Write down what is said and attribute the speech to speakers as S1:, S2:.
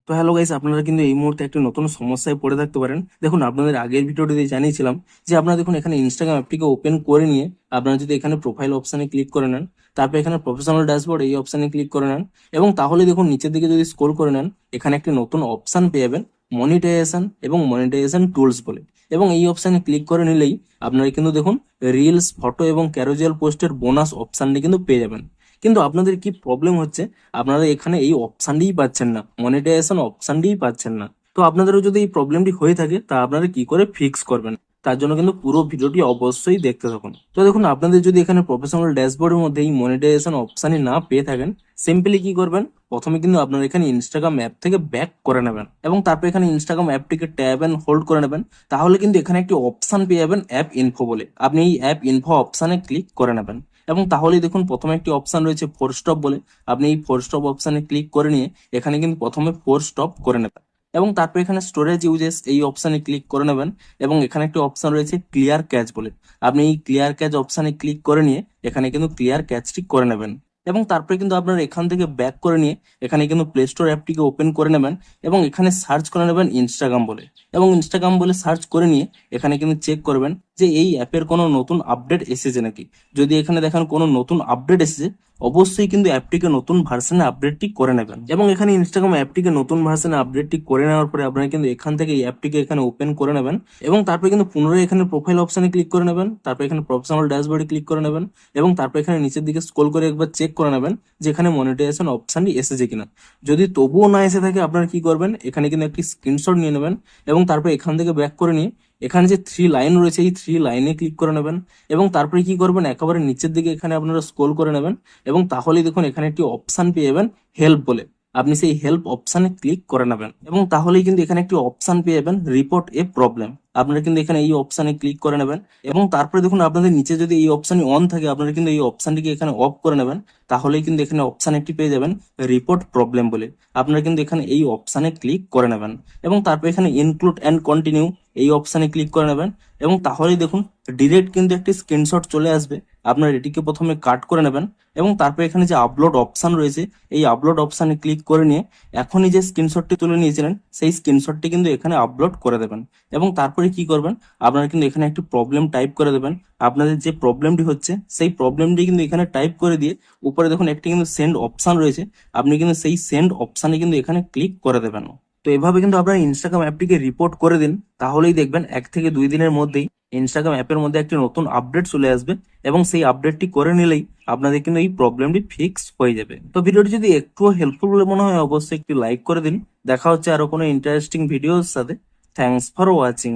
S1: তো hello guys, আপনারা কিন্তু এই মুহূর্তে একটা নতুন সমস্যায় পড়ে থাকতে পারেন। দেখুন, আপনাদের আগের ভিডিওটিতে জানিয়েছিলাম যে আপনারা দেখুন এখানে ইনস্টাগ্রাম অ্যাপটিকে ওপেন করে নিয়ে আপনারা যদি এখানে প্রোফাইল অপশানে ক্লিক করে নেন, তারপর এখানে প্রফেশনাল ড্যাশবোর্ড এই অপশানে ক্লিক করে নেন, এবং তাহলে দেখুন নিচের দিকে যদি স্ক্রল করে নেন, এখানে একটি নতুন অপশান পেয়ে যাবেন মনিটাইজেশন এবং মনিটাইজেশন টুলস বলে। এবং এই অপশানে ক্লিক করে নিলেই আপনারা কিন্তু দেখুন রিলস, ফটো এবং ক্যারোজুয়াল পোস্টের বোনাস অপশানটি কিন্তু পেয়ে যাবেন। কিন্তু আপনাদের কি প্রবলেম হচ্ছে, আপনারা এখানে এই অপশানটিই পাচ্ছেন না, মনিটাইজেশন অপশানটিই পাচ্ছেন না। তো আপনাদেরও যদি এই প্রবলেমটি হয়ে থাকে তা আপনারা কি করে ফিক্স করবেন, তার জন্য কিন্তু পুরো ভিডিওটি অবশ্যই দেখতে থাকুন। তো দেখুন, আপনাদের যদি এখানে প্রফেশনাল ড্যাশবোর্ডের মধ্যে এই মনিটাইজেশন অপশানই না পেয়ে থাকেন, সিম্পলি কি করবেন, প্রথমে কিন্তু আপনারা এখানে ইনস্টাগ্রাম অ্যাপ থেকে ব্যাক করে নেবেন এবং তারপর এখানে ইনস্টাগ্রাম অ্যাপটিকে ট্যাব এন্ড হোল্ড করে নেবেন। তাহলে কিন্তু এখানে একটি অপশান পেয়ে যাবেন অ্যাপ ইনফো বলে। আপনি এই অ্যাপ ইনফো অপশানে ক্লিক করে নেবেন এবং তাহলেই দেখুন প্রথমে একটি অপশান রয়েছে ফোর স্টপ বলে। আপনি এই ফোর স্টপ অপশানে ক্লিক করে নিয়ে এখানে কিন্তু প্রথমে ফোর স্টপ করে নেবেন এবং তারপর এখানে স্টোরেজ ইউজেস এই অপশানে ক্লিক করে নেবেন এবং এখানে একটি অপশান রয়েছে ক্লিয়ার ক্যাচ বলে। আপনি এই ক্লিয়ার ক্যাচ অপশানে ক্লিক করে নিয়ে এখানে কিন্তু ক্লিয়ার ক্যাচটি করে নেবেন এবং তারপরে কিন্তু আপনারা এখান থেকে ব্যাক করে নিয়ে এখানে কিন্তু প্লে স্টোর অ্যাপটিকে ওপেন করে নেবেন এবং এখানে সার্চ করে নেবেন ইনস্টাগ্রাম বলে। এবং ইনস্টাগ্রাম বলে সার্চ করে নিয়ে এখানে কিন্তু চেক করবেন যে এই অ্যাপের কোনো নতুন আপডেট এসেছে নাকি। যদি এখানে দেখেন কোনো নতুন আপডেট এসেছে, অবশ্যই কিন্তু অ্যাপটিকে নতুন ভার্সনে আপডেটটি করে নেবেন। এবং এখানে ইনস্টাগ্রাম অ্যাপটিকে নতুন ভার্সনে আপডেটটি করে নেওয়ার পরে আপনারা কিন্তু এখান থেকে এই অ্যাপটিকে এখানে ওপেন করে নেবেন এবং তারপরে কিন্তু পুনরায় এখানে প্রোফাইল অপশনে ক্লিক করে নেবেন, তারপর এখানে প্রফেশনাল ড্যাশবোর্ডে ক্লিক করে নেবেন এবং তারপর এখানে নিচের দিকে স্ক্রল করে একবার চেক করে নেবেন যে এখানে মনিটাইজেশন অপশনটি এসেছে কিনা। যদি তবুও না এসে থাকে, আপনারা কি করবেন, এখানে কিন্তু একটি স্ক্রিনশট নিয়ে নেবেন এবং তারপর এখান থেকে ব্যাক করে নিয়ে এখানে যে থ্রি লাইন রয়েছে এই থ্রি লাইনে ক্লিক করে নেবেন এবং তারপরে কি করবেন, একেবারে নিচের দিকে এখানে আপনারা স্ক্রল করে নেবেন এবং তাহলেই দেখুন এখানে একটি অপশান পেয়ে যাবেন হেল্প বলে। আপনি সেই হেল্প অপশানে ক্লিক করে নেবেন এবং তাহলেই কিন্তু এখানে একটি অপশান পেয়ে যাবেন রিপোর্ট এ প্রবলেম। আপনারা কিন্তু এখানে এই অপশানে ক্লিক করে নেবেন এবং তারপরে দেখুন আপনাদের নিচে যদি এই অপশানটি অন থাকে, আপনারা কিন্তু এই অপশানটিকে এখানে অফ করে নেবেন। তাহলেই কিন্তু এখানে অপশান একটি পেয়ে যাবেন রিপোর্ট প্রবলেম বলে। আপনারা কিন্তু এখানে এই অপশানে ক্লিক করে নেবেন এবং তারপর এখানে ইনক্লুড অ্যান্ড কন্টিনিউ এই অপশানে ক্লিক করে নেবেন এবং তাহলেই দেখুন ডিরেক্ট কিন্তু একটি স্ক্রিনশট চলে আসবে। আপনার এটিকে প্রথমে কাট করে নেবেন এবং তারপর এখানে যে আপলোড অপশান রয়েছে এই আপলোড অপশানে ক্লিক করে নিয়ে এখনই যে স্ক্রিনশটটি তুলে নিয়েছিলেন সেই স্ক্রিনশটটি কিন্তু এখানে আপলোড করে দেবেন এবং তারপরে কি করবেন, আপনারা কিন্তু এখানে একটি প্রবলেম টাইপ করে দেবেন। আপনাদের যে প্রবলেমটি হচ্ছে সেই প্রবলেমটি কিন্তু এখানে টাইপ করে দিয়ে উপরে দেখুন একটি কিন্তু সেন্ড অপশান রয়েছে, আপনি কিন্তু সেই সেন্ড অপশানে কিন্তু এখানে ক্লিক করে দেবেন। তো এভাবে কিন্তু আপনারা ইনস্টাগ্রাম অ্যাপটিকে রিপোর্ট করে দিন, তাহলেই দেখবেন 1 থেকে 2 দিনের মধ্যেই ইনস্টাগ্রাম অ্যাপের মধ্যে একটি নতুন আপডেট চলে আসবে এবং সেই আপডেটটি করে নিলেই আপনাদের কিন্তু এই প্রবলেমটি ফিক্স হয়ে যাবে। তো ভিডিওটি যদি একটুও হেল্পফুল বলে মনে হয়, অবশ্যই একটি লাইক করে দিন। দেখা হচ্ছে আরো কোনো ইন্টারেস্টিং ভিডিওর সাথে। Thanks for watching.